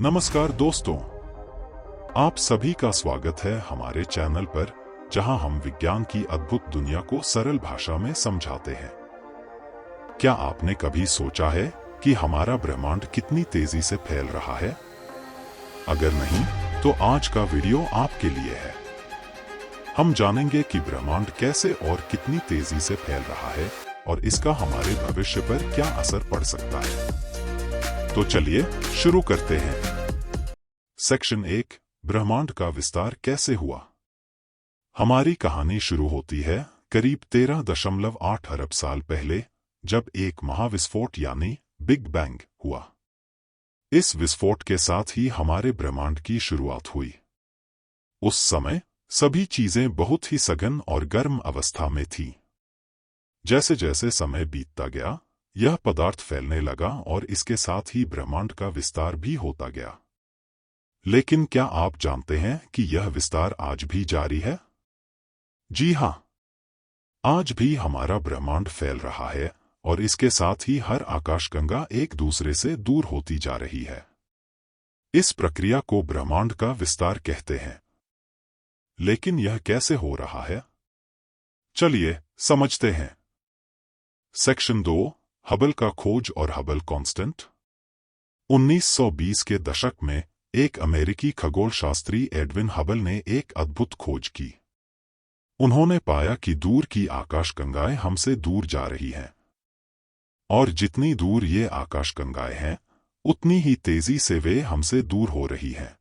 नमस्कार दोस्तों, आप सभी का स्वागत है हमारे चैनल पर, जहां हम विज्ञान की अद्भुत दुनिया को सरल भाषा में समझाते हैं। क्या आपने कभी सोचा है कि हमारा ब्रह्मांड कितनी तेजी से फैल रहा है? अगर नहीं, तो आज का वीडियो आपके लिए है। हम जानेंगे कि ब्रह्मांड कैसे और कितनी तेजी से फैल रहा है और इसका हमारे भविष्य पर क्या असर पड़ सकता है। तो चलिए शुरू करते हैं। सेक्शन 1, ब्रह्मांड का विस्तार कैसे हुआ। हमारी कहानी शुरू होती है करीब 13.8 अरब साल पहले, जब एक महाविस्फोट यानी बिग बैंग हुआ। इस विस्फोट के साथ ही हमारे ब्रह्मांड की शुरुआत हुई। उस समय सभी चीजें बहुत ही सघन और गर्म अवस्था में थीं। जैसे जैसे समय बीतता गया, यह पदार्थ फैलने लगा और इसके साथ ही ब्रह्मांड का विस्तार भी होता गया। लेकिन क्या आप जानते हैं कि यह विस्तार आज भी जारी है? जी हां, आज भी हमारा ब्रह्मांड फैल रहा है और इसके साथ ही हर आकाशगंगा एक दूसरे से दूर होती जा रही है। इस प्रक्रिया को ब्रह्मांड का विस्तार कहते हैं। लेकिन यह कैसे हो रहा है? चलिए समझते हैं। सेक्शन 2, हबल का खोज और हबल कांस्टेंट। 1920 के दशक में एक अमेरिकी खगोलशास्त्री एडविन हबल ने एक अद्भुत खोज की। उन्होंने पाया कि दूर की आकाशगंगाएं हमसे दूर जा रही हैं, और जितनी दूर ये आकाशगंगाएं हैं, उतनी ही तेजी से वे हमसे दूर हो रही हैं।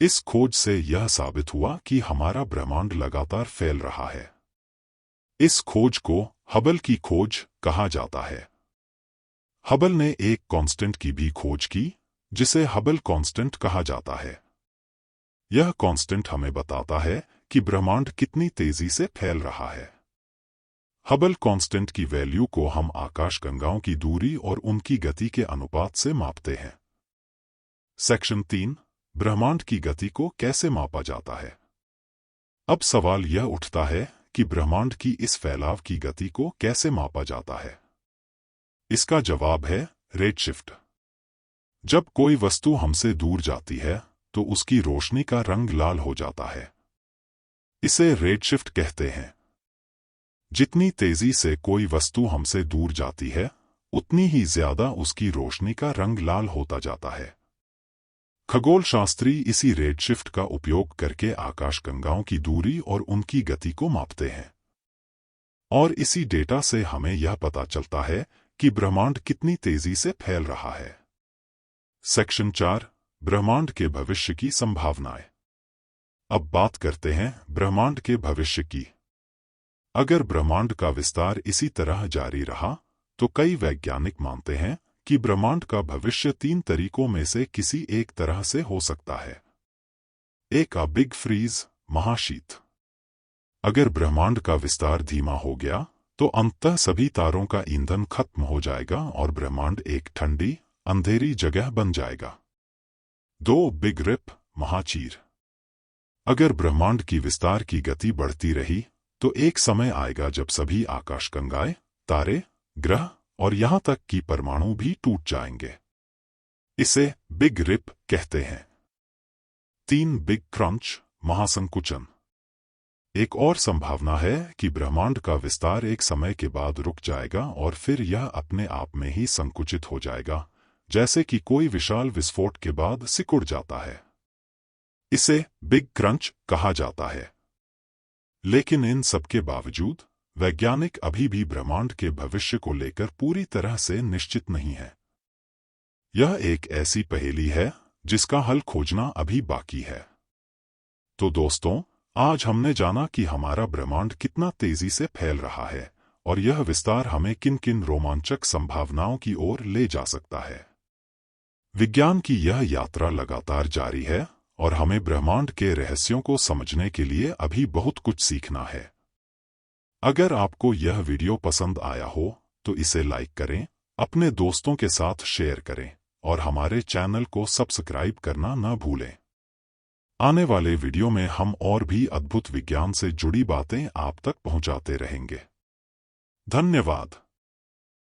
इस खोज से यह साबित हुआ कि हमारा ब्रह्मांड लगातार फैल रहा है। इस खोज को हबल की खोज कहा जाता है। हबल ने एक कांस्टेंट की भी खोज की, जिसे हबल कांस्टेंट कहा जाता है। यह कांस्टेंट हमें बताता है कि ब्रह्मांड कितनी तेजी से फैल रहा है। हबल कांस्टेंट की वैल्यू को हम आकाशगंगाओं की दूरी और उनकी गति के अनुपात से मापते हैं। सेक्शन 3, ब्रह्मांड की गति को कैसे मापा जाता है। अब सवाल यह उठता है कि ब्रह्मांड की इस फैलाव की गति को कैसे मापा जाता है। इसका जवाब है रेडशिफ्ट। जब कोई वस्तु हमसे दूर जाती है, तो उसकी रोशनी का रंग लाल हो जाता है। इसे रेडशिफ्ट कहते हैं। जितनी तेजी से कोई वस्तु हमसे दूर जाती है, उतनी ही ज्यादा उसकी रोशनी का रंग लाल होता जाता है। खगोलशास्त्री इसी रेडशिफ्ट का उपयोग करके आकाशगंगाओं की दूरी और उनकी गति को मापते हैं। और इसी डेटा से हमें यह पता चलता है कि ब्रह्मांड कितनी तेजी से फैल रहा है। सेक्शन 4, ब्रह्मांड के भविष्य की संभावनाएं। अब बात करते हैं ब्रह्मांड के भविष्य की। अगर ब्रह्मांड का विस्तार इसी तरह जारी रहा, तो कई वैज्ञानिक मानते हैं कि ब्रह्मांड का भविष्य 3 तरीकों में से किसी एक तरह से हो सकता है। एक, बिग फ्रीज, महाशीत। अगर ब्रह्मांड का विस्तार धीमा हो गया, तो अंततः सभी तारों का ईंधन खत्म हो जाएगा और ब्रह्मांड एक ठंडी, अंधेरी जगह बन जाएगा। 2, बिग रिप, महाचीर। अगर ब्रह्मांड की विस्तार की गति बढ़ती रही, तो एक समय आएगा जब सभी आकाशगंगाएं, तारे, ग्रह और यहां तक कि परमाणु भी टूट जाएंगे। इसे बिग रिप कहते हैं। 3, बिग क्रंच, महासंकुचन। एक और संभावना है कि ब्रह्मांड का विस्तार एक समय के बाद रुक जाएगा और फिर यह अपने आप में ही संकुचित हो जाएगा, जैसे कि कोई विशाल विस्फोट के बाद सिकुड़ जाता है। इसे बिग क्रंच कहा जाता है। लेकिन इन सबके बावजूद वैज्ञानिक अभी भी ब्रह्मांड के भविष्य को लेकर पूरी तरह से निश्चित नहीं है। यह एक ऐसी पहेली है जिसका हल खोजना अभी बाकी है। तो दोस्तों, आज हमने जाना कि हमारा ब्रह्मांड कितना तेजी से फैल रहा है और यह विस्तार हमें किन किन रोमांचक संभावनाओं की ओर ले जा सकता है। विज्ञान की यह यात्रा लगातार जारी है और हमें ब्रह्मांड के रहस्यों को समझने के लिए अभी बहुत कुछ सीखना है। अगर आपको यह वीडियो पसंद आया हो, तो इसे लाइक करें, अपने दोस्तों के साथ शेयर करें और हमारे चैनल को सब्सक्राइब करना न भूलें। आने वाले वीडियो में हम और भी अद्भुत विज्ञान से जुड़ी बातें आप तक पहुंचाते रहेंगे। धन्यवाद।